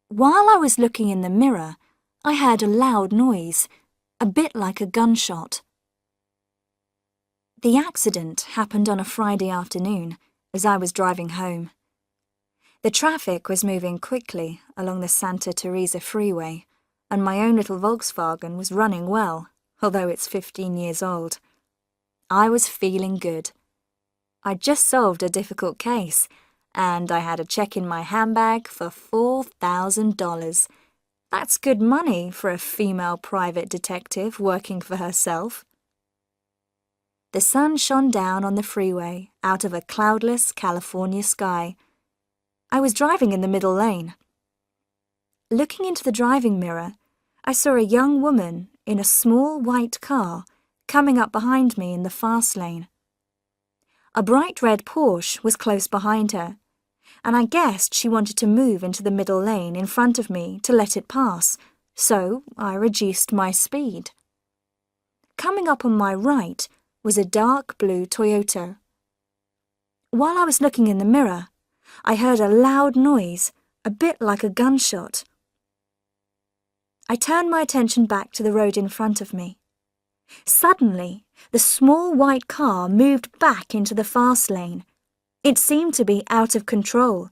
While I was looking in the mirror, I heard a loud noise, a bit like a gunshot. The accident happened on a Friday afternoon as I was driving home. The traffic was moving quickly along the Santa Teresa freeway, and my own little Volkswagen was running well, although it's 15 years old. I was feeling good. I'd just solved a difficult case, and I had a check in my handbag for $4,000. That's good money for a female private detective working for herself. The sun shone down on the freeway out of a cloudless California sky. I was driving in the middle lane. Looking into the driving mirror, I saw a young woman in a small white car coming up behind me in the fast lane. A bright red Porsche was close behind her, and I guessed she wanted to move into the middle lane in front of me to let it pass, so I reduced my speed. Coming up on my right was a dark blue Toyota. While I was looking in the mirror, I heard a loud noise, a bit like a gunshot. I turned my attention back to the road in front of me. Suddenly, the small white car moved back into the fast lane. It seemed to be out of control.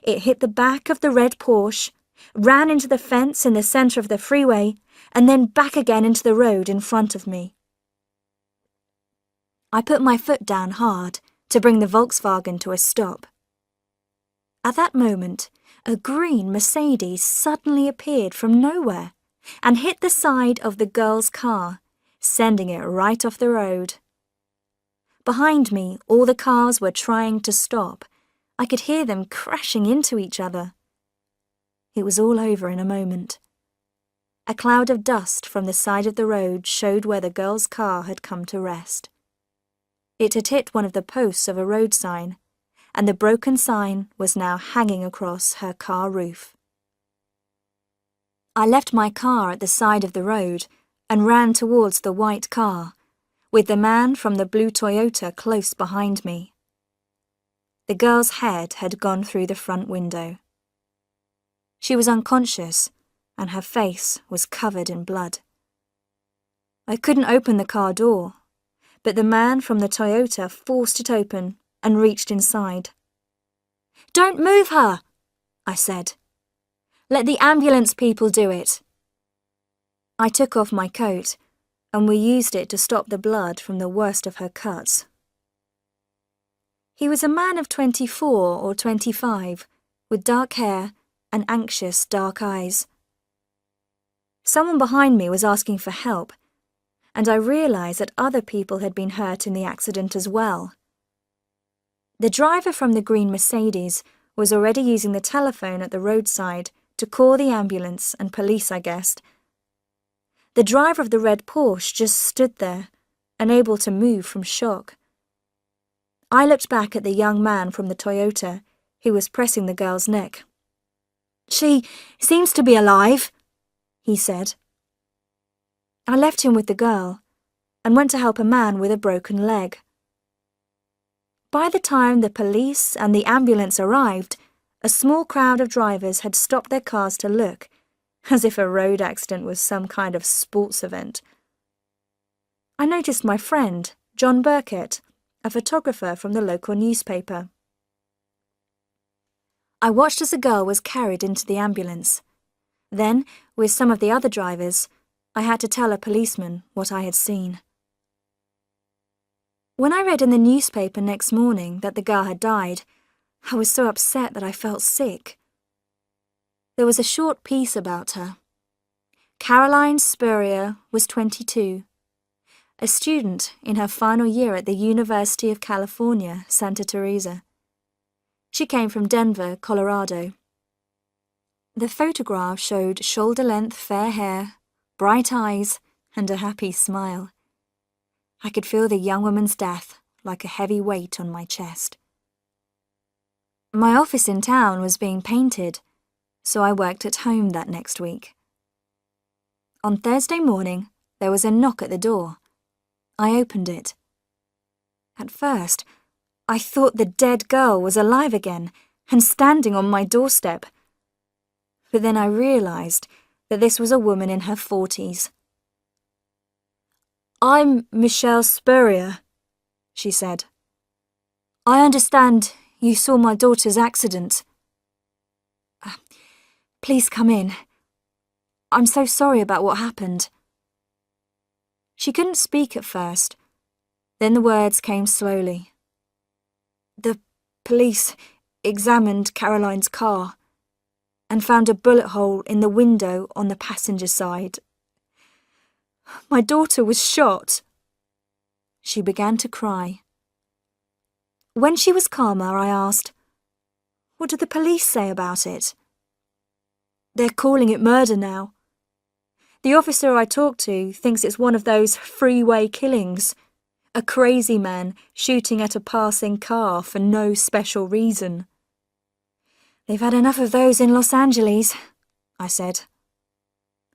It hit the back of the red Porsche, ran into the fence in the center of the freeway, and then back again into the road in front of me. I put my foot down hard to bring the Volkswagen to a stop. At that moment, a green Mercedes suddenly appeared from nowhere and hit the side of the girl's car, sending it right off the road. Behind me, all the cars were trying to stop. I could hear them crashing into each other. It was all over in a moment. A cloud of dust from the side of the road showed where the girl's car had come to rest. It had hit one of the posts of a road sign, and the broken sign was now hanging across her car roof. I left my car at the side of the road and ran towards the white car, with the man from the blue Toyota close behind me. The girl's head had gone through the front window. She was unconscious, and her face was covered in blood. I couldn't open the car door, but the man from the Toyota forced it open and reached inside. "Don't move her," I said. "Let the ambulance people do it." I took off my coat, and we used it to stop the blood from the worst of her cuts. He was a man of 24 or 25, with dark hair and anxious dark eyes. Someone behind me was asking for help, and I realized that other people had been hurt in the accident as well. The driver from the green Mercedes was already using the telephone at the roadside to call the ambulance and police, I guessed. The driver of the red Porsche just stood there, unable to move from shock. I looked back at the young man from the Toyota, who was pressing the girl's neck. "She seems to be alive," he said. I left him with the girl and went to help a man with a broken leg. By the time the police and the ambulance arrived, a small crowd of drivers had stopped their cars to look, as if a road accident was some kind of sports event. I noticed my friend, John Burkett, a photographer from the local newspaper. I watched as the girl was carried into the ambulance. Then, with some of the other drivers, I had to tell a policeman what I had seen. When I read in the newspaper next morning that the girl had died, I was so upset that I felt sick. There was a short piece about her. Caroline Spurrier was 22, a student in her final year at the University of California, Santa Teresa. She came from Denver, Colorado. The photograph showed shoulder-length fair hair, bright eyes, and a happy smile. I could feel the young woman's death like a heavy weight on my chest. My office in town was being painted, so I worked at home that next week. On Thursday morning, there was a knock at the door. I opened it. At first, I thought the dead girl was alive again and standing on my doorstep. but then I realised that this was a woman in her 40s. "I'm Michelle Spurrier," she said. "I understand you saw my daughter's accident. Please come in. I'm so sorry about what happened." She couldn't speak at first. Then the words came slowly. "The police examined Caroline's car and found a bullet hole in the window on the passenger side. My daughter was shot." She began to cry. When she was calmer, I asked, "What did the police say about it?" "They're calling it murder now. The officer I talked to thinks it's one of those freeway killings. A crazy man shooting at a passing car for no special reason." "They've had enough of those in Los Angeles," I said.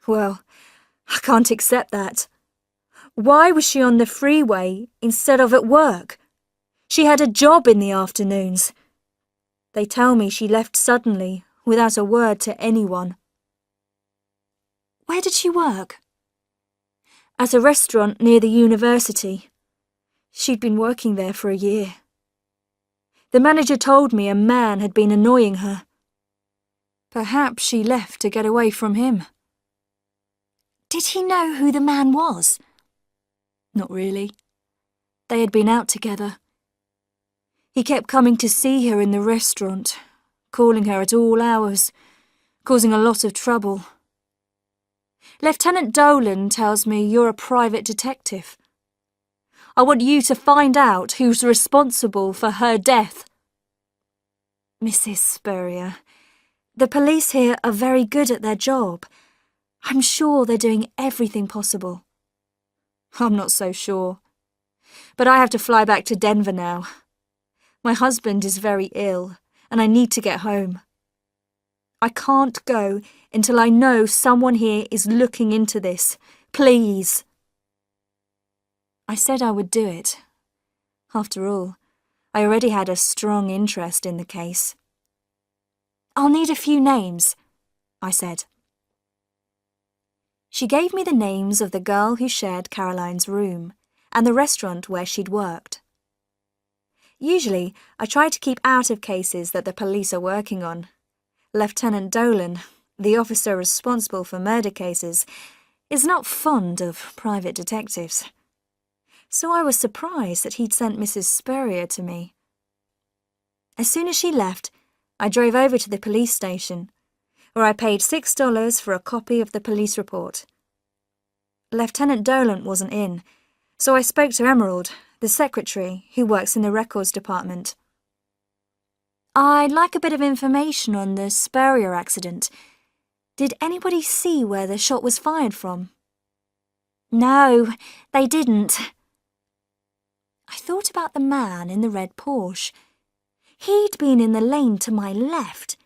"Well, I can't accept that. Why was she on the freeway instead of at work? She had a job in the afternoons. They tell me she left suddenly, without a word to anyone." "Where did she work?" "At a restaurant near the university. She'd been working there for a year. The manager told me a man had been annoying her. Perhaps she left to get away from him." "Did he know who the man was?" "Not really. They had been out together. He kept coming to see her in the restaurant, calling her at all hours, causing a lot of trouble. Lieutenant Dolan tells me you're a private detective. I want you to find out who's responsible for her death." "Mrs. Spurrier, the police here are very good at their job. I'm sure they're doing everything possible." "I'm not so sure. But I have to fly back to Denver now. My husband is very ill, and I need to get home. I can't go until I know someone here is looking into this. Please." I said I would do it. After all, I already had a strong interest in the case. "I'll need a few names," I said. She gave me the names of the girl who shared Caroline's room and the restaurant where she'd worked. Usually, I try to keep out of cases that the police are working on. Lieutenant Dolan, the officer responsible for murder cases, is not fond of private detectives. So I was surprised that he'd sent Mrs. Spurrier to me. As soon as she left, I drove over to the police station, where I paid $6 for a copy of the police report. Lieutenant Dolan wasn't in, so I spoke to Emerald, the secretary who works in the records department. "I'd like a bit of information on the Spurrier accident. Did anybody see where the shot was fired from?" "No, they didn't." I thought about the man in the red Porsche. He'd been in the lane to my left,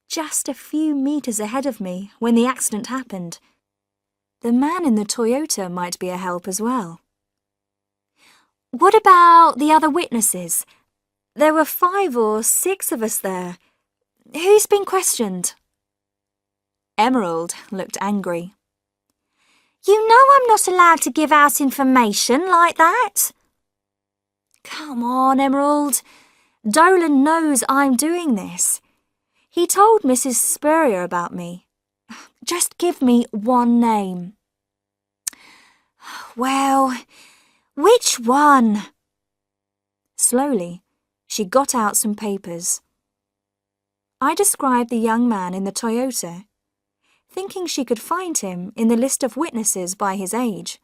just a few meters ahead of me when the accident happened. The man in the Toyota might be a help as well. "What about the other witnesses? There were 5 or 6 of us there. Who's been questioned?" Emerald looked angry. "You know I'm not allowed to give out information like that." "Come on, Emerald. Dolan knows I'm doing this. He told Mrs. Spurrier about me. Just give me one name." "Well, which one?" Slowly, she got out some papers. I described the young man in the Toyota, thinking she could find him in the list of witnesses by his age.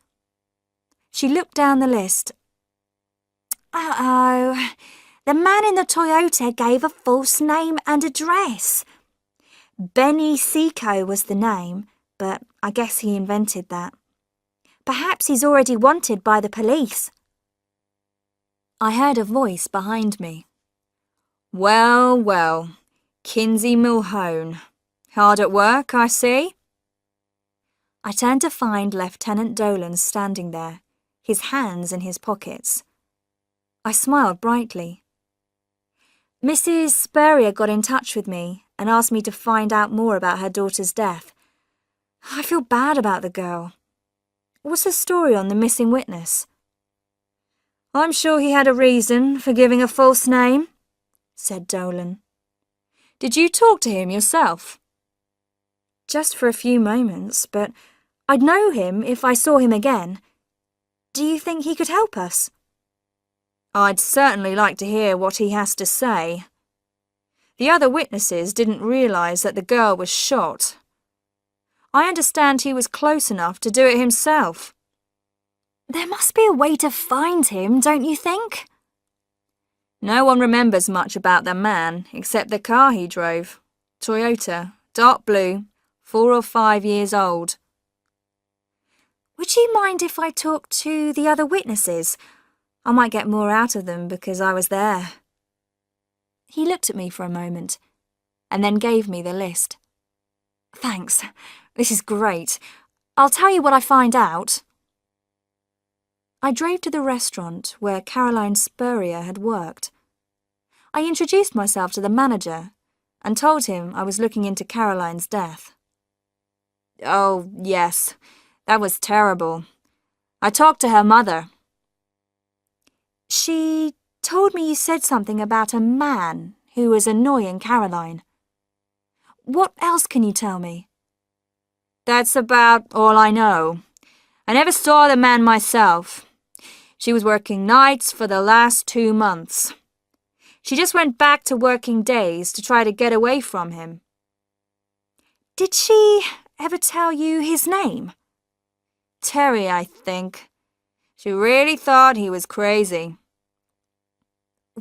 She looked down the list. Uh-oh, the man in the Toyota gave a false name and address. Benny Seco was the name, but I guess he invented that. Perhaps he's already wanted by the police. I heard a voice behind me. "Well, well, Kinsey Mulhone. Hard at work, I see." I turned to find Lieutenant Dolan standing there, his hands in his pockets. I smiled brightly. "Mrs. Spurrier got in touch with me and asked me to find out more about her daughter's death. I feel bad about the girl. What's the story on the missing witness? I'm sure he had a reason for giving a false name, said Dolan. Did you talk to him yourself? Just for a few moments, but I'd know him if I saw him again. Do you think he could help us? I'd certainly like to hear what he has to say. The other witnesses didn't realise that the girl was shot. I understand he was close enough to do it himself. There must be a way to find him, don't you think? No one remembers much about the man except the car he drove. Toyota, dark blue, 4 or 5 years old. Would you mind if I talked to the other witnesses? I might get more out of them because I was there. He looked at me for a moment and then gave me the list. Thanks. This is great. I'll tell you what I find out. I drove to the restaurant where Caroline Spurrier had worked. I introduced myself to the manager and told him I was looking into Caroline's death. Oh, yes, that was terrible. I talked to her mother. She told me you said something about a man who was annoying Caroline. What else can you tell me? That's about all I know. I never saw the man myself. She was working nights for the last 2 months. She just went back to working days to try to get away from him. Did she ever tell you his name? Terry, I think. She really thought he was crazy.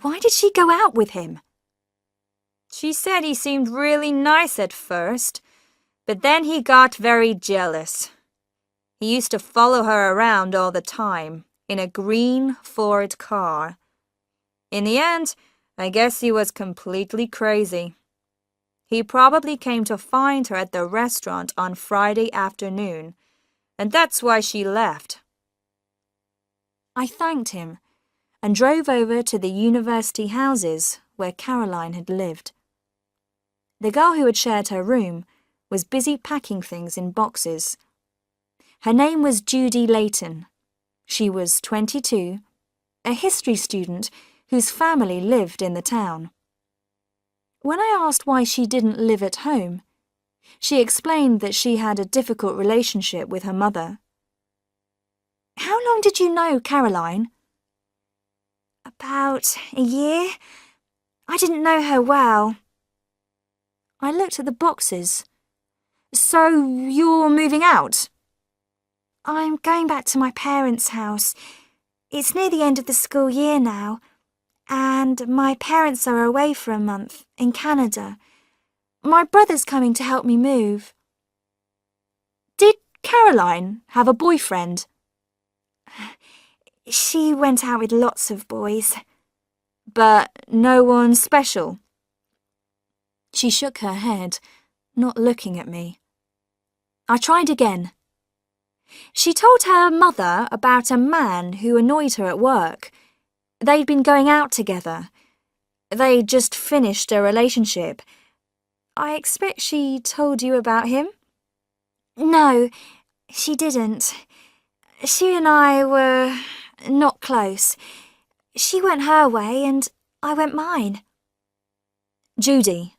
Why did she go out with him? She said he seemed really nice at first, but then he got very jealous. He used to follow her around all the time, in a green Ford car. In the end, I guess he was completely crazy. He probably came to find her at the restaurant on Friday afternoon, and that's why she left. I thanked him and drove over to the university houses where Caroline had lived. The girl who had shared her room was busy packing things in boxes. Her name was Judy Layton. She was 22, a history student whose family lived in the town. When I asked why she didn't live at home, she explained that she had a difficult relationship with her mother. How long did you know Caroline? About a year. I didn't know her well. I looked at the boxes. So you're moving out? I'm going back to my parents' house. It's near the end of the school year now, and my parents are away for a month in Canada. My brother's coming to help me move. Did Caroline have a boyfriend? She went out with lots of boys. But no one special? She shook her head, not looking at me. I tried again. She told her mother about a man who annoyed her at work. They'd been going out together. They'd just finished a relationship. I expect she told you about him? No, she didn't. She and I were not close. She went her way and I went mine. Judy,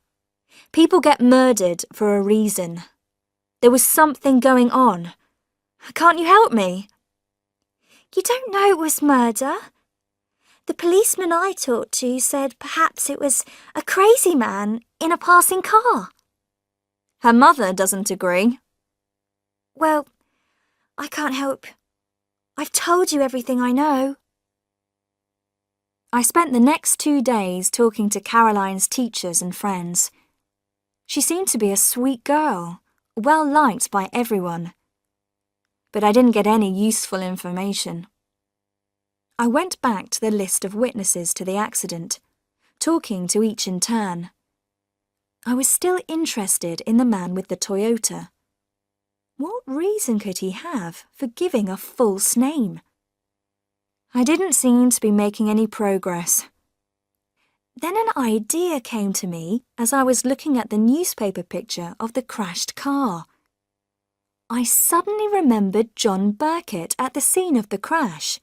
people get murdered for a reason. There was something going on. Can't you help me? You don't know it was murder? The policeman I talked to said perhaps it was a crazy man in a passing car. Her mother doesn't agree. Well, I can't help. I've told you everything I know. I spent the next 2 days talking to Caroline's teachers and friends. She seemed to be a sweet girl, well liked by everyone. But I didn't get any useful information. I went back to the list of witnesses to the accident, talking to each in turn. I was still interested in the man with the Toyota. What reason could he have for giving a false name? I didn't seem to be making any progress. Then an idea came to me as I was looking at the newspaper picture of the crashed car. I suddenly remembered John Burkett at the scene of the crash,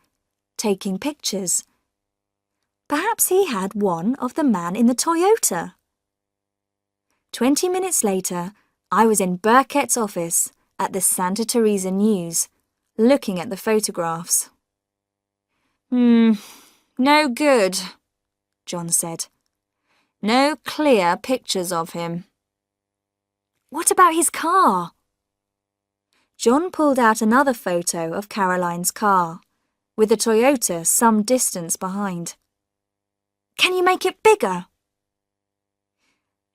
taking pictures. Perhaps he had one of the man in the Toyota. 20 minutes later, I was in Burkett's office at the Santa Teresa News, looking at the photographs. No good, John said. No clear pictures of him. What about his car? John pulled out another photo of Caroline's car, with the Toyota some distance behind. Can you make it bigger?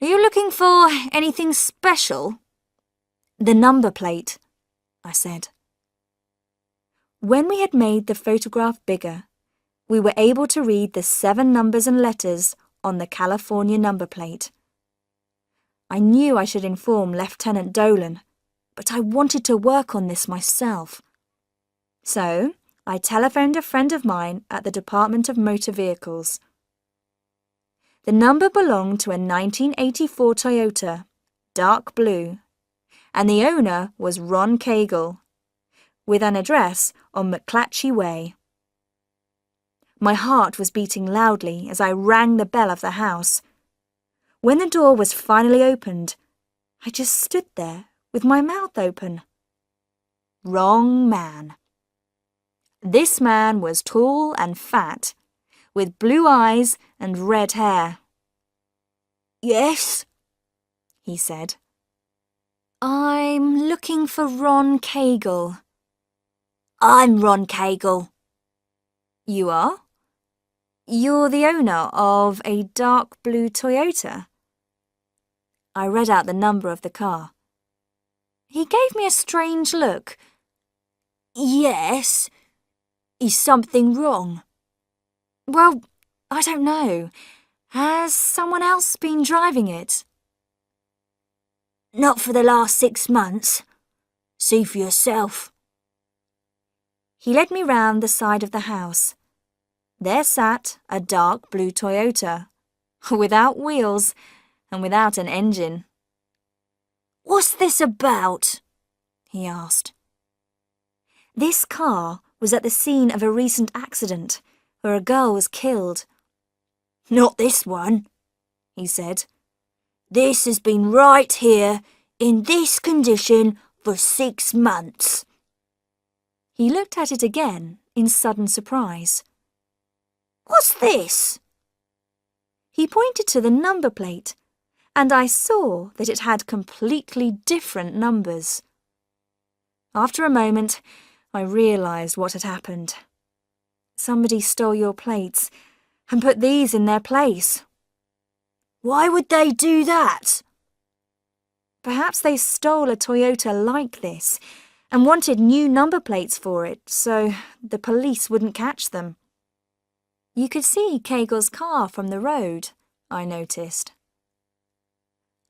Are you looking for anything special? The number plate, I said. When we had made the photograph bigger, we were able to read the 7 numbers and letters on the California number plate. I knew I should inform Lieutenant Dolan, but I wanted to work on this myself. So I telephoned a friend of mine at the Department of Motor Vehicles. The number belonged to a 1984 Toyota, dark blue, and the owner was Ron Cagle, with an address on McClatchy Way. My heart was beating loudly as I rang the bell of the house. When the door was finally opened, I just stood there with my mouth open. Wrong man. This man was tall and fat, with blue eyes and red hair. Yes, he said. I'm looking for Ron Cagle. I'm Ron Cagle. You are? You're the owner of a dark blue Toyota. I read out the number of the car. He gave me a strange look. Yes. Is something wrong? Well, I don't know. Has someone else been driving it? Not for the last 6 months. See for yourself. He led me round the side of the house. There sat a dark blue Toyota, without wheels and without an engine. What's this about? He asked. This car was at the scene of a recent accident where a girl was killed. Not this one, he said. This has been right here in this condition for 6 months. He looked at it again in sudden surprise. What's this? He pointed to the number plate, and I saw that it had completely different numbers. After a moment, I realised what had happened. Somebody stole your plates and put these in their place. Why would they do that? Perhaps they stole a Toyota like this and wanted new number plates for it so the police wouldn't catch them. You could see Cagle's car from the road, I noticed.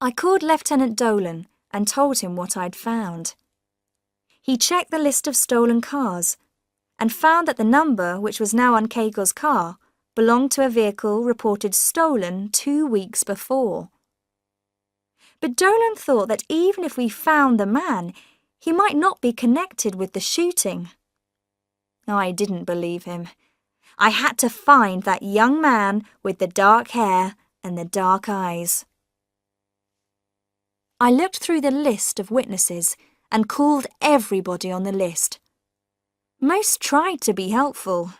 I called Lieutenant Dolan and told him what I'd found. He checked the list of stolen cars and found that the number, which was now on Cagle's car, belonged to a vehicle reported stolen 2 weeks before. But Dolan thought that even if we found the man, he might not be connected with the shooting. I didn't believe him. I had to find that young man with the dark hair and the dark eyes. I looked through the list of witnesses and called everybody on the list. Most tried to be helpful,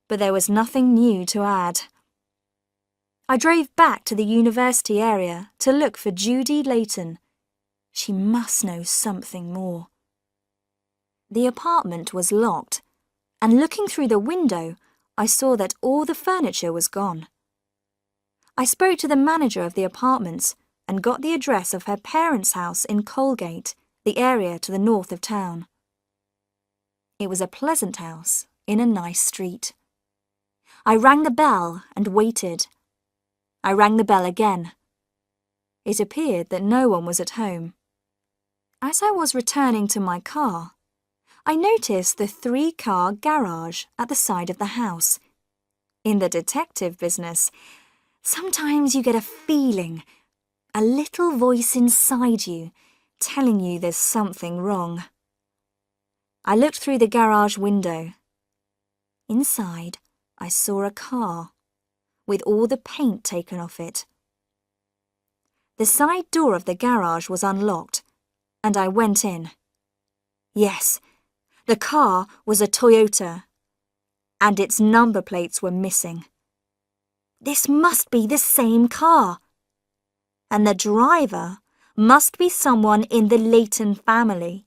but there was nothing new to add. I drove back to the university area to look for Judy Layton. She must know something more. The apartment was locked, and looking through the window, I saw that all the furniture was gone. I spoke to the manager of the apartments and got the address of her parents' house in Colgate, the area to the north of town. It was a pleasant house in a nice street. I rang the bell and waited. I rang the bell again. It appeared that no one was at home. As I was returning to my car, I noticed the 3-car garage at the side of the house. In the detective business, Sometimes you get a feeling, a little voice inside you telling you there's something wrong. I looked through the garage window. Inside, I saw a car with all the paint taken off it. The side door of the garage was unlocked, and I went in. Yes, the car was a Toyota, and its number plates were missing. This must be the same car, and the driver must be someone in the Leighton family.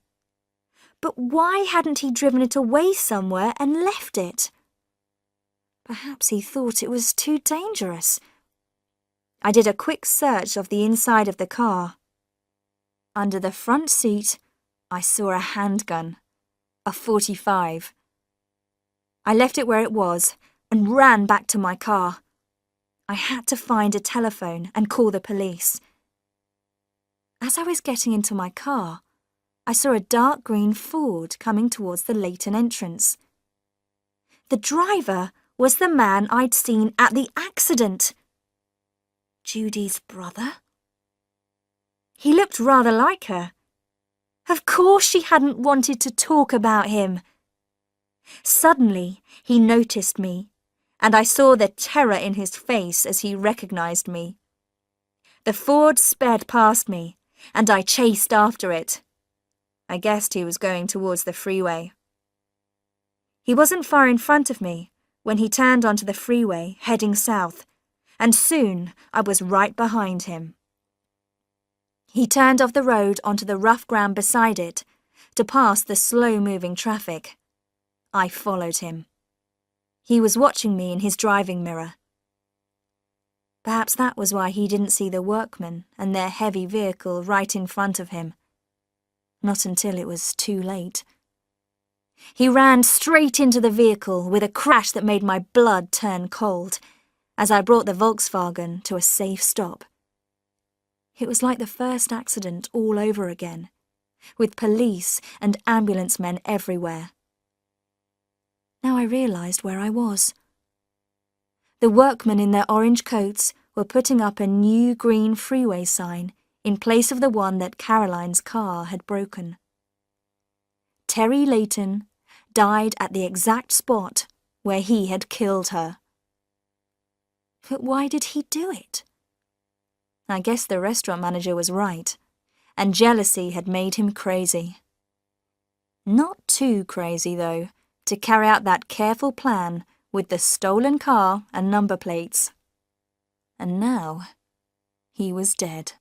But why hadn't he driven it away somewhere and left it? Perhaps he thought it was too dangerous. I did a quick search of the inside of the car. Under the front seat, I saw a handgun, a .45. I left it where it was and ran back to my car. I had to find a telephone and call the police. As I was getting into my car, I saw a dark green Ford coming towards the Leighton entrance. The driver was the man I'd seen at the accident. Judy's brother? He looked rather like her. Of course she hadn't wanted to talk about him. Suddenly, he noticed me, and I saw the terror in his face as he recognized me. The Ford sped past me, and I chased after it. I guessed he was going towards the freeway. He wasn't far in front of me when he turned onto the freeway, heading south, and soon I was right behind him. He turned off the road onto the rough ground beside it to pass the slow-moving traffic. I followed him. He was watching me in his driving mirror. Perhaps that was why he didn't see the workmen and their heavy vehicle right in front of him. Not until it was too late. He ran straight into the vehicle with a crash that made my blood turn cold as I brought the Volkswagen to a safe stop. It was like the first accident all over again, with police and ambulance men everywhere. Now I realised where I was. The workmen in their orange coats were putting up a new green freeway sign in place of the one that Caroline's car had broken. Terry Leighton died at the exact spot where he had killed her. But why did he do it? I guess the restaurant manager was right, and jealousy had made him crazy. Not too crazy, though, to carry out that careful plan with the stolen car and number plates. And now he was dead.